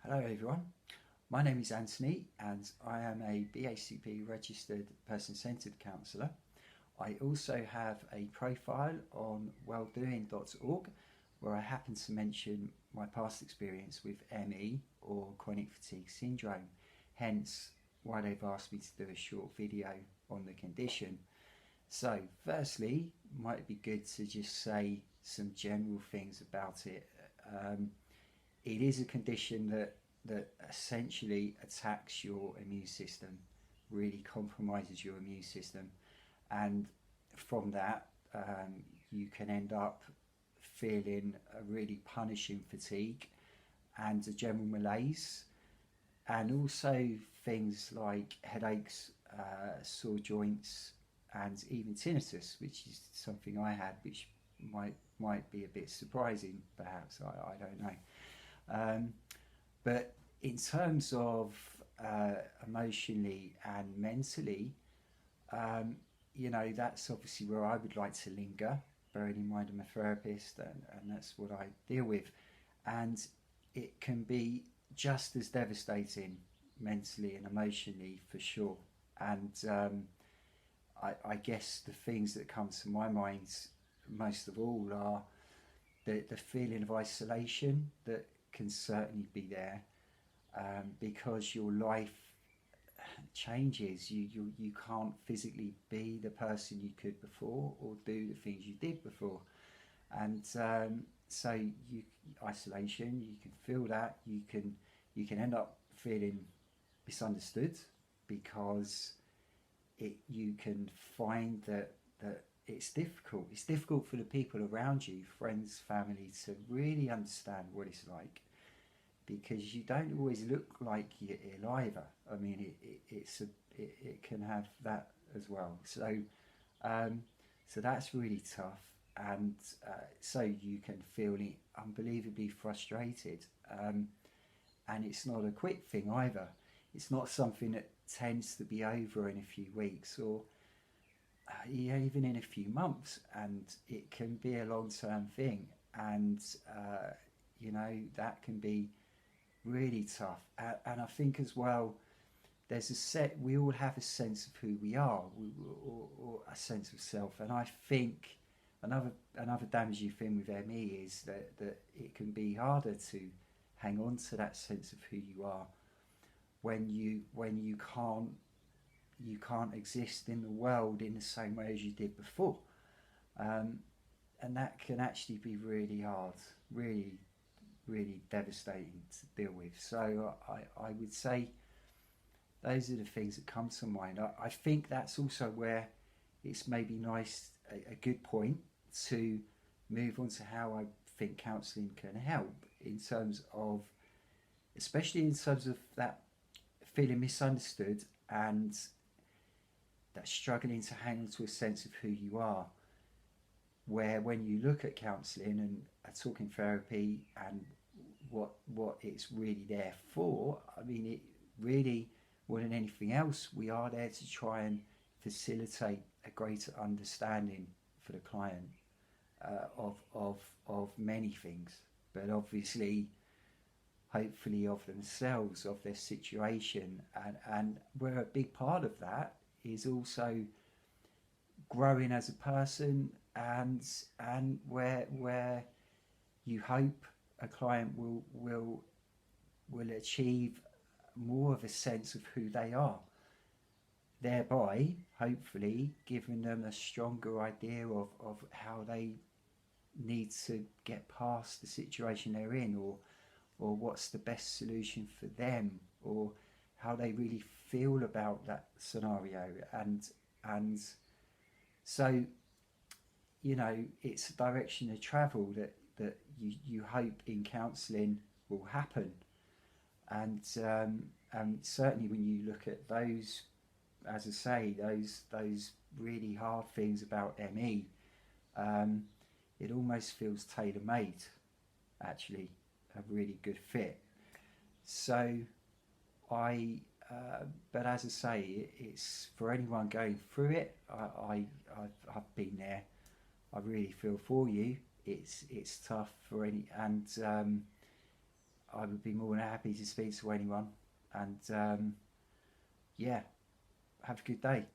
Hello everyone, my name is Anthony and I am a BACP registered person-centred counsellor. I also have a profile on wellbeing.org where I happen to mention my past experience with ME or chronic fatigue syndrome, hence why they've asked me to do a short video on the condition. So firstly, might be good to just say some general things about it. It is a condition that essentially attacks your immune system, really compromises your immune system, and from that you can end up feeling a really punishing fatigue and a general malaise, and also things like headaches, sore joints, and even tinnitus, which is something I had, which might be a bit surprising, perhaps. I don't know. But in terms of emotionally and mentally, that's obviously where I would like to linger, bearing in mind I'm a therapist and that's what I deal with. And it can be just as devastating mentally and emotionally for sure. And I guess the things that come to my mind most of all are the feeling of isolation that can certainly be there, because your life changes. You can't physically be the person you could before or do the things you did before, and so you isolation. You can feel that. You can end up feeling misunderstood because you can find that it's difficult. It's difficult for the people around you, friends, family, to really understand what it's like, because you don't always look like you're ill either. I mean, it can have that as well. So that's really tough, and so you can feel unbelievably frustrated, and it's not a quick thing either. It's not something that tends to be over in a few weeks or even in a few months, and it can be a long-term thing, and that can be really tough. And I think as well, we all have a sense of who we are, or a sense of self, and I think another damaging thing with ME is that it can be harder to hang on to that sense of who you are when you can't exist in the world in the same way as you did before, and that can actually be really hard, really devastating to deal with. So I would say those are the things that come to mind. I think that's also where it's maybe a good point to move on to how I think counselling can help, especially in terms of that feeling misunderstood and that struggling to hang on to a sense of who you are, where when you look at counselling and talking therapy and what it's really there for, I mean, it really, more than anything else, we are there to try and facilitate a greater understanding for the client, of many things, but obviously hopefully of themselves, of their situation, and where a big part of that is also growing as a person, and where you hope a client will achieve more of a sense of who they are, thereby hopefully giving them a stronger idea of how they need to get past the situation they're in, or what's the best solution for them, or how they really feel about that scenario. And so it's a direction of travel that you hope in counselling will happen. And certainly when you look at those, as I say, those really hard things about ME, it almost feels tailor-made, actually, a really good fit. So but as I say, it's for anyone going through it. I've been there. I really feel for you. It's tough for any, and I would be more than happy to speak to anyone. And yeah, have a good day.